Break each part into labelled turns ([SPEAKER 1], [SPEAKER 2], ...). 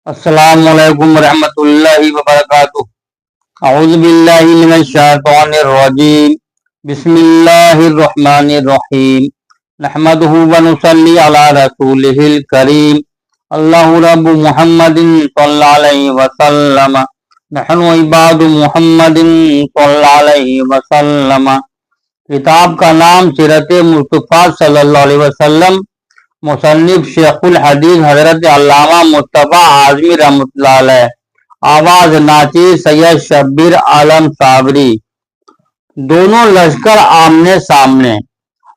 [SPEAKER 1] अस्सलामु अलैकुम रहमतुल्लाहि व बरकातुहू। अऊज़ु बिल्लाहि मिनश शैतानिर रजीम। बिस्मिल्लाहिर रहमानिर रहीम। नहमदुहु व नुसल्ली अला रसूलिहिल करीम। अल्लाहु रब्बु मुहम्मदिन सल्लल्लाहु अलैहि वसल्लम। नहनु इबादु मुहम्मदिन सल्लल्लाहु अलैहि वसल्लम। किताब का नाम सीरत मुस्तफ़ा सल्लल्लाहु अलैहि वसल्लम। मुसन्निफ शेखुल हदीस हजरत अल्लामा मुस्तफ़ा आज़मी रहमतुल्लाह अलैह। आवाज नाची सैयद शब्बीर आलम साबरी। दोनों लश्कर आमने सामने।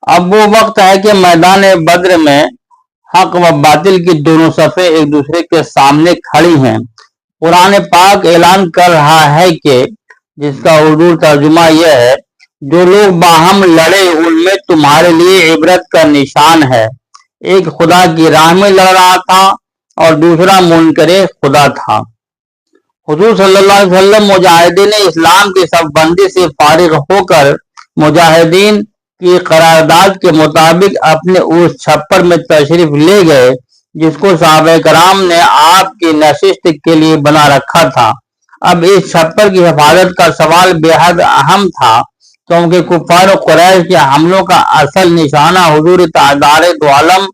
[SPEAKER 1] अब वो वक्त है कि मैदान बद्र में हक व बातिल की दोनों सफ़े एक दूसरे के सामने खड़ी हैं। कुरान पाक ऐलान कर रहा है कि, जिसका उर्दू तर्जुमा यह है, जो लोग बाहम लड़े उनमें तुम्हारे लिए इबरत का निशान है। एक खुदा की राह में लड़ रहा था और दूसरा मुनकरे खुदा था। हुजूर सल्लल्लाहु अलैहि वसल्लम मुजाहिदीन इस्लाम की सब बंदी से फारिग होकर मुजाहिदीन की करारदाद के मुताबिक अपने उस छप्पर में तशरीफ ले गए जिसको सहाबा कराम ने आपकी नशिस्त के लिए बना रखा था। अब इस छप्पर की हिफाजत का सवाल बेहद अहम था, क्योंकि कुफार कुरैश के हमलों का असल निशाना हुजूर ताजदार दो आलम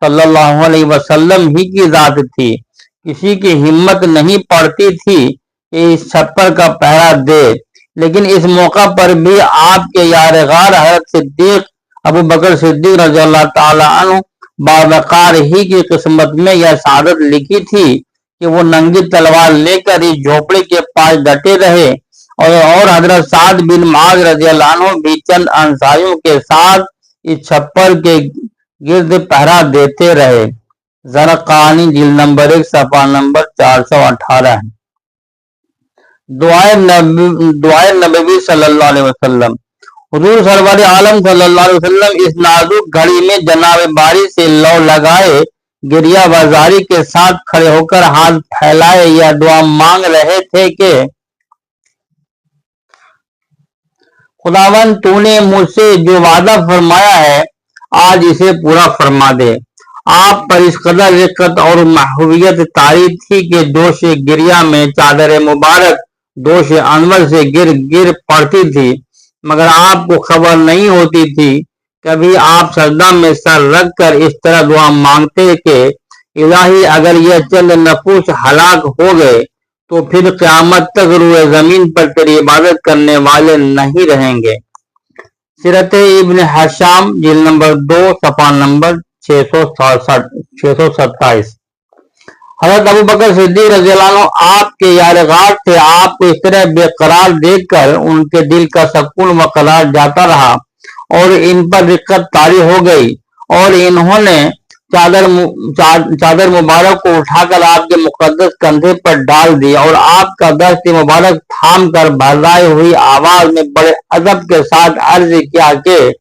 [SPEAKER 1] सल्लल्लाहु अलैहि वसल्लम ही की जात थी। किसी की हिम्मत नहीं पड़ती थी कि इस छप्पर का पहरा दे, लेकिन इस मौका पर भी आपके यारगार हज़रत सिद्दीक अबू बकर सिद्दीक रज़ियल्लाहु ताला अन्हु बावकार ही की किस्मत में यह सादत लिखी थी कि वो नंगी तलवार लेकर इस झोपड़ी के पास डटे रहे और हजरत साद बिन माज रज़ियल्लाहु अन्हु भी चंद अंसारियों के साथ इस छप्पर के गिर्द पहरा देते रहे। ज़रक़ानी जिल्द नंबर 1 सफ़ा नंबर 418। दुआए नबवी सल्लल्लाहु अलैहि वसल्लम। हुजूर सरवर आलम सल्लल्लाहु अलैहि वसल्लम इस नाजुक घड़ी में जनाब बारी से लौ लगाए गिरिया बाजारी के साथ खड़े होकर हाथ फैलाए यह दुआ मांग रहे थे कि, खुदावन तूने मुझसे जो वादा फरमाया है आज इसे पूरा फरमा दे। आप पर इस कदर रिक्कत और महबूबियत तारी थी कि दोष गिरिया में चादर मुबारक दोष अनवर से गिर गिर पड़ती थी, मगर आपको खबर नहीं होती थी। कभी आप सजदा में सर रख कर इस तरह दुआ मांगते कि, इलाही अगर यह चंद नफूस हलाक हो गए तो फिर क़यामत तक रूए जमीन पर तेरी इबादत करने वाले नहीं रहेंगे। सीरत इब्न हिशाम जिल्द नंबर 2 सफ़ा नंबर 627। हज़रत अबू बकर सिद्दीक रज़ियल्लाहु अन्हु आपके यारगार थे। आपको इस तरह बेकरार देखकर उनके दिल का सुकून व करार जाता रहा और इन पर रिक्कत तारी हो गई और इन्होंने चादर मुबारक को उठाकर आपके मुकद्दस कंधे पर डाल दी और आपका दस्त मुबारक थाम कर भर्राई हुई आवाज में बड़े अदब के साथ अर्ज किया कि,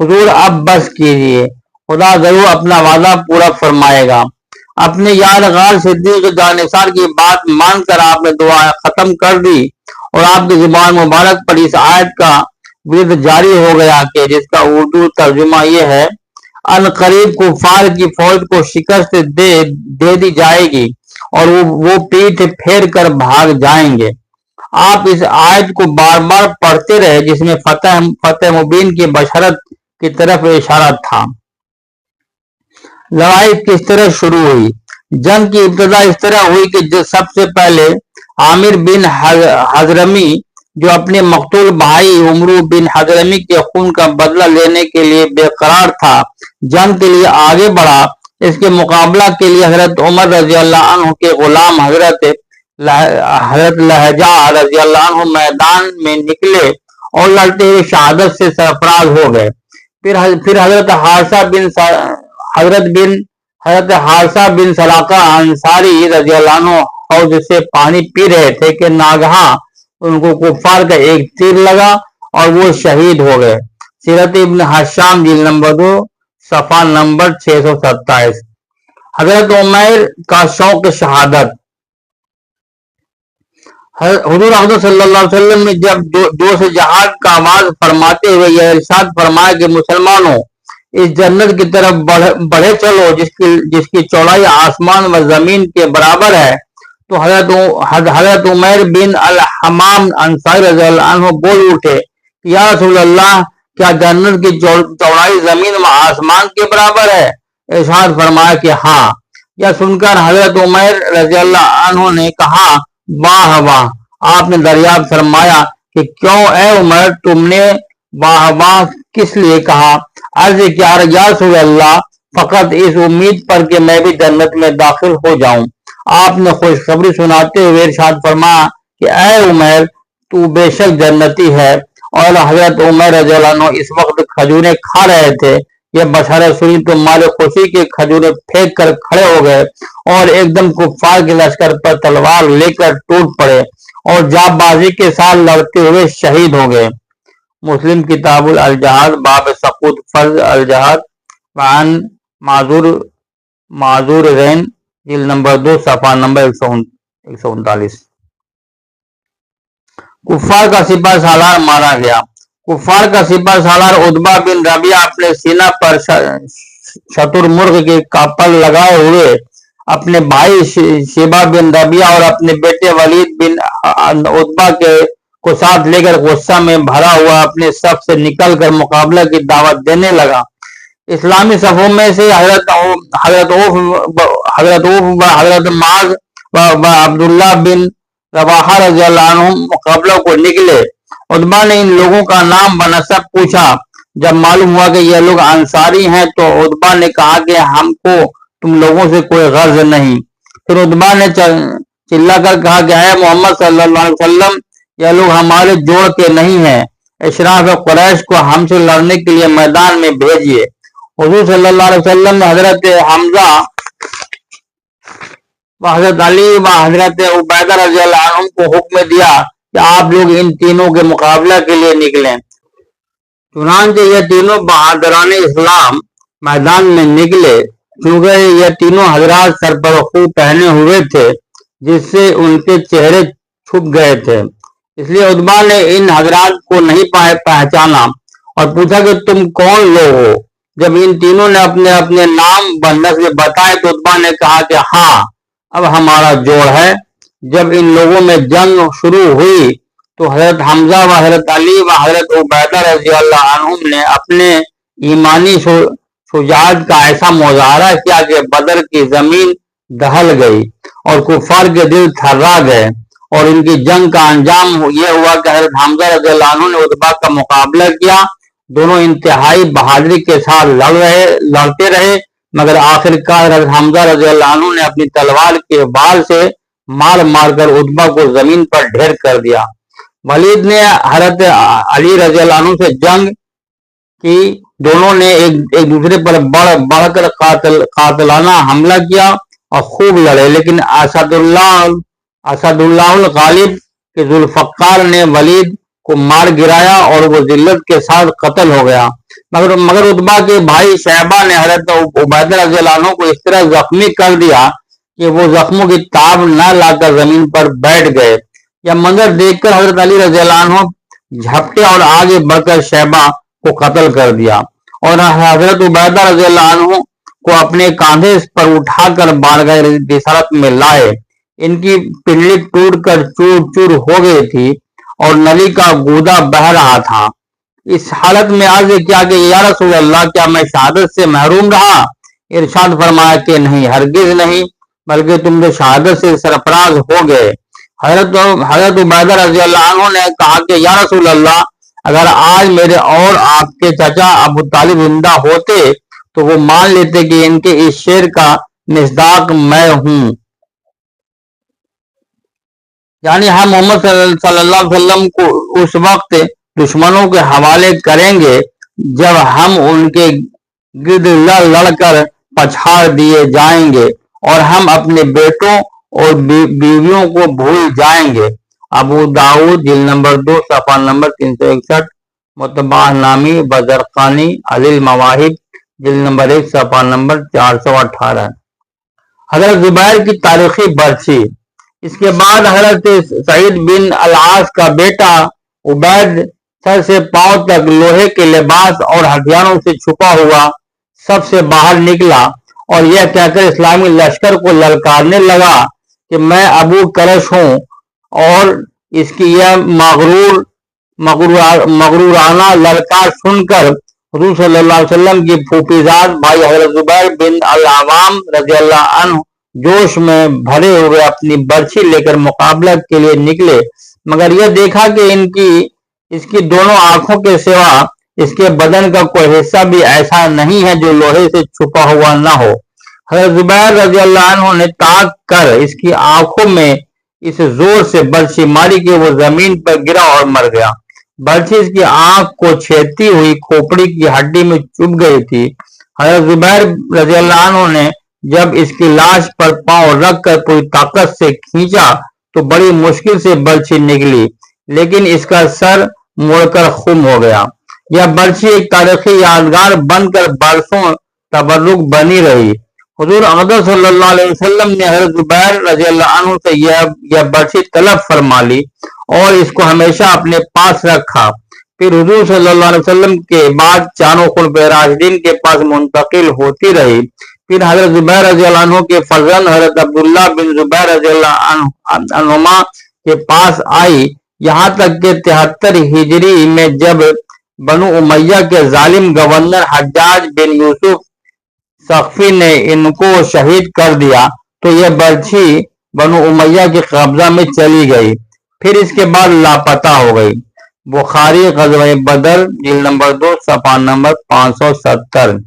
[SPEAKER 1] हुजूर अब बस कीजिए, खुदा जरूर अपना वादा पूरा फरमाएगा। अपने यारगार सिद्दीक जानिसार की बात मानकर आपने दुआ खत्म कर दी और आपकी जुबान मुबारक पर इस आयत का विर्द जारी हो गया कि, जिसका उर्दू तर्जुमा यह है, अन करीब कुफार की फौज को शिकस्त दे दी जाएगी और वो पीठ फेर कर भाग जाएंगे। आप इस आयत को बार बार पढ़ते रहे जिसमें फतेह मुबीन की बशरत की तरफ इशारा था। लड़ाई किस तरह शुरू हुई? जंग की इब्तिदा इस तरह हुई कि सबसे पहले आमिर बिन हजरमी, जो अपने मकतूल भाई उमरू बिन हजरमी के खून का बदला लेने के लिए बेकरार था, जंग के लिए आगे बढ़ा। इसके मुकाबला के लिए हजरत उमर रज़ियल्लाहु अन्हु के गुलाम हजरत लहजा रज़ियल्लाहु अन्हु मैदान में निकले और लड़ते हुए शहादत से सरफराज हो गए। फिर हजरत हारिसा बिन सलाका अंसारी रज़ियल्लाहु अन्हु हौज से पानी पी रहे थे कि नागहा उनको कुफार का एक तीर लगा और वो शहीद हो गए। सीरत इब्न हिशाम जिल्द नंबर 2 सफ़ा नंबर 627। हजरत उमैर का शौक शहादत। हुजूर अक़दस सल्लल्लाहु अलैहि वसल्लम ने जब जोश जिहाद का आवाज फरमाते हुए यह इरशाद फरमाया कि, मुसलमानों, اس جنت کی طرف بڑھے چلو جس کی چوڑائی آسمان و زمین کے برابر ہے۔ تو حضرت عمیر بن الحمام انصاری رضی اللہ عنہ بول اٹھے، یا رسول اللہ، کیا جنت کی چوڑائی زمین و آسمان کے برابر ہے؟ ارشاد فرمایا کہ ہاں۔ یہ سن کر حضرت عمیر رضی اللہ عنہ نے کہا، واہ واہ۔ آپ نے دریافت فرمایا کہ کیوں اے عمر، تم نے واہ واہ کس لیے کہا؟ عرض کیا، یا رسول اللہ، فقط اس امید پر کہ میں بھی جنت میں داخل ہو جاؤں۔ آپ نے خوشخبری سناتے ہوئے ارشاد فرمایا کہ اے عمر، تو بے شک جنتی ہے۔ اور حضرت عمر رضی اللہ عنہ اس وقت کھجوریں کھا رہے تھے۔ یہ بشارت سنی تو مارے خوشی کے کھجوریں پھینک کر کھڑے ہو گئے اور ایک دم کفار کے لشکر پر تلوار لے کر ٹوٹ پڑے اور جاں بازی کے ساتھ لڑتے ہوئے شہید ہو گئے۔ مسلم کتاب الجہاد باب سقوط فرض الجہاد وعن معذور رین جلد نمبر 2 صفحہ نمبر 139۔ کفار کا سپہ سالار مارا گیا۔ کفار کا سپہ سالار عتبہ بن ربیعہ اپنے سینہ پر شتر مرغ کے کاپل لگائے ہوئے اپنے بھائی شیبہ بن ربیعہ اور اپنے بیٹے ولید بن عتبہ کو ساتھ لے کر غصہ میں بھرا ہوا اپنے صف سے نکل کر مقابلہ کی دعوت دینے لگا۔ اسلامی صفوں میں سے حضرت معاذ و عبداللہ بن رواحہ رضی اللہ عنہ مقابلہ کو نکلے۔ عتبہ نے ان لوگوں کا نام بنسب پوچھا۔ جب معلوم ہوا کہ یہ لوگ انصاری ہیں تو عتبہ نے کہا کہ ہم کو تم لوگوں سے کوئی غرض نہیں۔ پھر عتبہ نے چلا کر کہا کہ اے محمد صلی اللہ علیہ وسلم، یہ لوگ ہمارے جوڑ کے نہیں ہیں، اشراف قریش کو ہم سے لڑنے کے لیے میدان میں بھیجیے۔ حضور صلی اللہ علیہ وسلم نے حضرت حمزہ و حضرت علی و حضرت عبیدہ رضی اللہ عنہ کو حکم دیا کہ آپ لوگ ان تینوں کے مقابلہ کے لیے نکلیں۔ چنانچہ یہ تینوں بہادران اسلام میدان میں نکلے۔ کیونکہ یہ تینوں حضرات سر پر خوب پہنے ہوئے تھے جس سے ان کے چہرے چھپ گئے تھے، اس لیے عتبہ نے ان حضرات کو نہیں پہچانا اور پوچھا کہ تم کون لوگ ہو؟ جب ان تینوں نے اپنے اپنے نام بنسبت بتائے تو عتبہ نے کہا کہ ہاں، اب ہمارا جوڑ ہے۔ جب ان لوگوں میں جنگ شروع ہوئی تو حضرت حمزہ و حضرت علی و حضرت عبیدہ رضی اللہ عنہم نے اپنے ایمانی شجاعت کا ایسا مظاہرہ کیا کہ بدر کی زمین دہل گئی اور کفار کے دل تھرا گئے، اور ان کی جنگ کا انجام یہ ہوا کہ حضرت حمزہ رضی اللہ عنہ نے عتبہ کا مقابلہ کیا۔ دونوں انتہائی بہادری کے ساتھ لڑتے رہے، مگر آخر کار حضرت حمزہ رضی اللہ عنہ نے اپنی تلوار کے بال سے مار مار کر عتبہ کو زمین پر ڈھیر کر دیا۔ ولید نے حضرت علی رضی اللہ عنہ سے جنگ کی۔ دونوں نے ایک دوسرے پر بڑھ کر قاتلانہ حملہ کیا اور خوب لڑے، لیکن اسد اللہ الغالب کے ذوالفقار نے ولید کو مار گرایا اور وہ ذلت کے ساتھ قتل ہو گیا۔ مگر عتبہ کے بھائی شیبہ نے حضرت عبیدہ رضی اللہ عنہ کو اس طرح زخمی کر دیا کہ وہ زخموں کی تاب نہ لا کر زمین پر بیٹھ گئے۔ یہ منظر دیکھ کر حضرت علی رضی اللہ عنہ جھپٹے اور آگے بڑھ کر شیبہ کو قتل کر دیا اور حضرت عبیدہ رضی اللہ عنہ کو اپنے کاندھے پر اٹھا کر بارگاہ رسالت میں لائے۔ ان کی پنڈلی ٹوٹ کر چور چور ہو گئی تھی اور نلی کا گودا بہہ رہا تھا۔ اس حالت میں عرض کیا کہ یا رسول اللہ، کیا میں شہادت سے محروم رہا؟ ارشاد فرمایا کہ نہیں، ہرگز نہیں، بلکہ تم تو شہادت سے سرفراز ہو گئے۔ حضرت عبیدہ رضی اللہ عنہ نے کہا کہ یا رسول اللہ، اگر آج میرے اور آپ کے چچا ابو طالب زندہ ہوتے تو وہ مان لیتے کہ ان کے اس شعر کا مصداق میں ہوں، یعنی ہم محمد صلی اللہ علیہ وسلم کو اس وقت دشمنوں کے حوالے کریں گے جب ہم ان کے گرد لڑ کر پچھاڑ دیے جائیں گے اور ہم اپنے بیٹوں اور بیویوں کو بھول جائیں گے۔ ابو داؤد جلد نمبر 2 صفحہ نمبر 361، مطبع نامی بزرقانی علی المواہب جلد نمبر 1 صفحہ نمبر 418۔ حضرت زبیر کی تاریخی برسی۔ اس کے بعد حضرت سعید بن العاص کا بیٹا عبید سر سے پاؤں تک لوہے کے لباس اور ہتھیاروں سے چھپا ہوا सब से बाहर निकला और यह कहकर इस्लामी लश्कर को ललकारने लगा कि मैं अबू करश हूँ, और इसकी यह मगरूराना ललकार सुनकर हुजूर सल्लल्लाहु अलैहि वसल्लम की फूफीजाद भाई हजरत जुबैर बिन अल-अवाम रज़ियल्लाहु अन्हु जोश में भरे हुए अपनी बर्छी लेकर मुकाबला के लिए निकले, मगर यह देखा कि इसकी दोनों आंखों के सिवा इसके बदन का कोई हिस्सा भी ऐसा नहीं है जो लोहे से छुपा हुआ न हो। हजरत जुबैर रज़ियल्लाहु अन्हु ने ताक कर इसकी आंखों में इस जोर से बर्छी मारी कि वो जमीन पर गिरा और मर गया। बर्छी इसकी आंख को छेदती हुई खोपड़ी की हड्डी में चुभ गई थी। हजरत जुबैर रज़ियल्लाहु अन्हु ने जब इसकी लाश पर पांव रखकर पूरी ताकत से खींचा तो बड़ी मुश्किल से बर्छी निकली, लेकिन इसका सर मुड़कर खून हो गया। यह बर्छी एक तारीखी यादगार बनकर बरसों तबर्रुक बनी रही। हुजूर अक़दस सल्लल्लाहु अलैहि वसल्लम ने हज़रत जुबैर रज़ियल्लाहु अन्हु से यह बर्छी तलब फरमा ली और इसको हमेशा अपने पास रखा। फिर हुजूर सल्लल्लाहु अलैहि वसल्लम के बाद चारों खुलफाए राशिदीन के पास मुंतकिल होती रही। फिर हज़रत जुबैर रज़ियल्लाहु अन्हु के फर्जंद हज़रत अब्दुल्लाह बिन जुबैर रज़ियल्लाहु अन्हुमा के पास आई, यहाँ तक कि 73 हिजरी में जब बनु उमैया के जालिम गवर्नर हज्जाज बिन यूसुफ सख्फी ने इनको शहीद कर दिया तो यह बर्छी बनु उमैया के कब्जा में चली गई, फिर इसके बाद लापता हो गई। बुखारी ग़ज़वा बदर जिल्द नंबर 2 सफ़ा नंबर 570।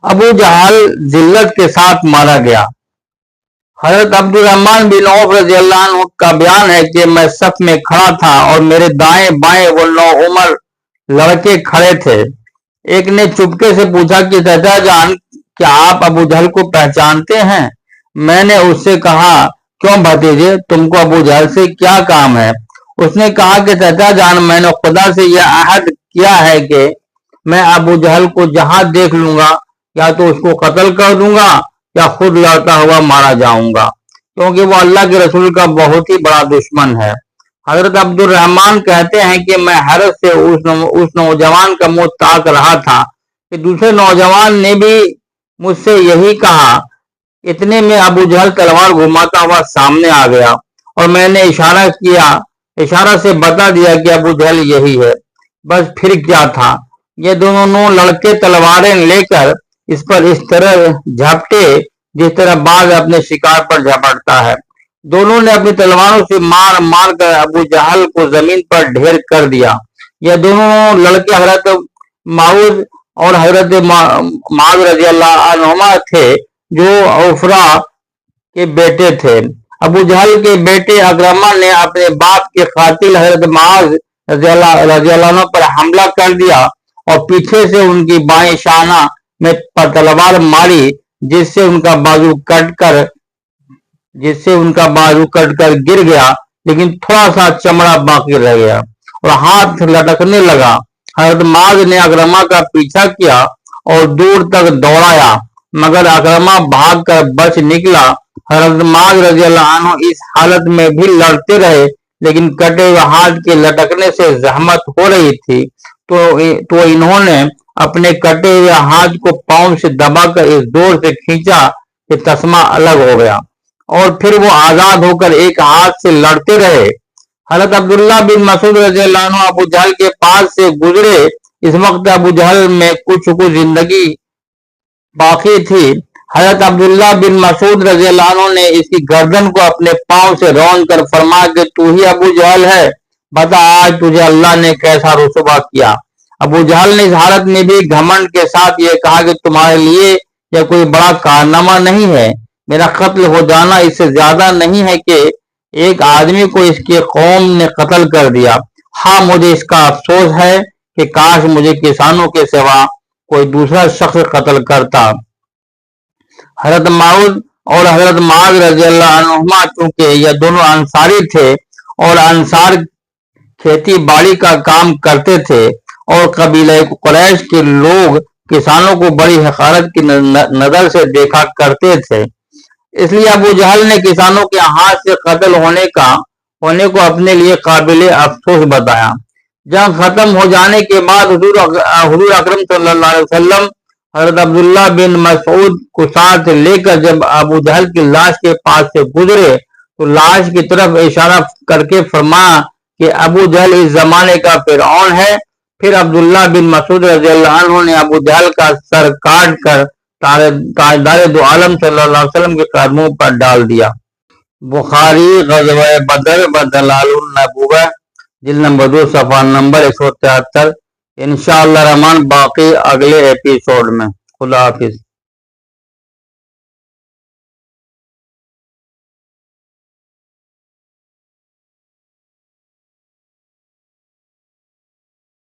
[SPEAKER 1] अबू जहल जिल्लत के साथ मारा गया। हजरत अब्दुर्रहमान बिन औफ रज़ियल्लाहु अन्हु का बयान है कि मैं सफ में खड़ा था और मेरे दाएं बाएं वो 9 उम्र लड़के खड़े थे। एक ने चुपके से पूछा कि चाचा जान, क्या आप अबू जहल को पहचानते हैं? मैंने उससे कहा, क्यों भतीजे, तुमको अबू जहल से क्या काम है? उसने कहा कि चाचा जान, मैंने खुदा से यह अहद किया है कि मैं अबू जहल को जहां देख लूंगा या तो उसको कत्ल कर दूंगा या खुद लड़ता हुआ मारा जाऊंगा, क्योंकि वो अल्लाह के रसूल का बहुत ही बड़ा दुश्मन है। हजरत अब्दुर्रहमान कहते हैं कि मैं हैरत से उस नौजवान का मुंह ताक रहा था कि दूसरे नौजवान ने भी मुझसे यही कहा। इतने में अबू जहल तलवार घुमाता हुआ सामने आ गया और मैंने इशारा से बता दिया कि अबू जहल यही है। बस फिर क्या था, ये दोनों लड़के तलवारें लेकर इस पर इस तरह झपटे जिस तरह बाघ अपने शिकार पर झपटता है। दोनों ने अपनी तलवारों से मार मार कर अबू जहल को जमीन पर ढेर कर दिया। यह दोनों लड़के हजरत माऊद और हजरत माद रज़ियल्लाहु अन्हुमा थे, जो औफरा के बेटे थे। अबू जहल के बेटे अकरमा ने अपने बाप के कातिल हजरत माद रज़ियल्लाहु अन्हु पर हमला कर दिया और पीछे से उनकी बाएं शाना में तलवार मारी, जिससे उनका बाजू कटकर गिर गया, लेकिन थोड़ा सा चमड़ा बाकी रह गया और हाथ लटकने लगा। हजरत माद ने अकरमा का पीछा किया और दूर तक दौड़ाया, मगर अकरमा भाग कर बच निकला। हजरत माद रज़ियल्लाहु अन्हु इस हालत में भी लड़ते रहे, लेकिन कटे हुए हाथ के लटकने से जहमत हो रही थी, तो इन्होंने अपने कटे हुए हाथ को पांव से दबाकर इस जोर से खींचा कि तस्मा अलग हो गया और फिर वो आजाद होकर एक हाथ से लड़ते रहे। हजरत अब्दुल्लाह बिन मसूद रज़ियल्लाहु अन्हु अबू जहल के पास से गुजरे। इस वक्त अबू जहल में कुछ जिंदगी बाकी थी। हजरत अब्दुल्लाह बिन मसूद रज़ियल्लाहु अन्हु ने इसकी गर्दन को अपने पांव से रौंद कर फरमाया कि तू ही अबू जहल है, बता आज तुझे अल्लाह ने कैसा रुसवा किया। अबू जहल ने इस हालत में भी घमंड के साथ ये कहा कि तुम्हारे लिए यह कोई बड़ा कारनामा नहीं है, मेरा कत्ल हो जाना इससे ज्यादा नहीं है कि एक आदमी को इसके कौम ने कत्ल कर दिया। हाँ, मुझे इसका अफसोस है कि काश मुझे किसानों के सिवा कोई दूसरा शख्स कत्ल करता। हजरत माऊद और हजरत माद रज़ियल्लाहु अन्हुमा चूंकि यह दोनों अंसारी थे और अंसार खेती बाड़ी का काम करते थे और कबीले कुरैश के लोग किसानों को बड़ी हकारत की नजर से देखा करते थे, इसलिए अबू जहल ने किसानों के हाथ से कत्ल होने को अपने लिए काबिल अफसोस बताया। जंग खत्म हो जाने के बाद हुजूर अकरम सल्लल्लाहु अलैहि वसल्लम حضرت عبداللہ بن مسعود کو ساتھ لے کر جب ابو جہل کی لاش کے پاس سے گزرے تو لاش کی طرف اشارہ کر کے فرمایا کہ ابو جہل اس زمانے کا فرعون ہے۔ پھر عبداللہ بن مسعود رضی اللہ عنہ نے ابو جہل کا سر کاٹ کر تاجدار دو عالم صلی اللہ علیہ وسلم کے قدموں پر ڈال دیا۔ بخاری غزوہ بدر بدلال النبوہ جلد نمبر 2 صفحہ نمبر 173۔ انشاءاللہ رحمان باقی اگلے ایپیسوڈ میں۔ خدا حافظ۔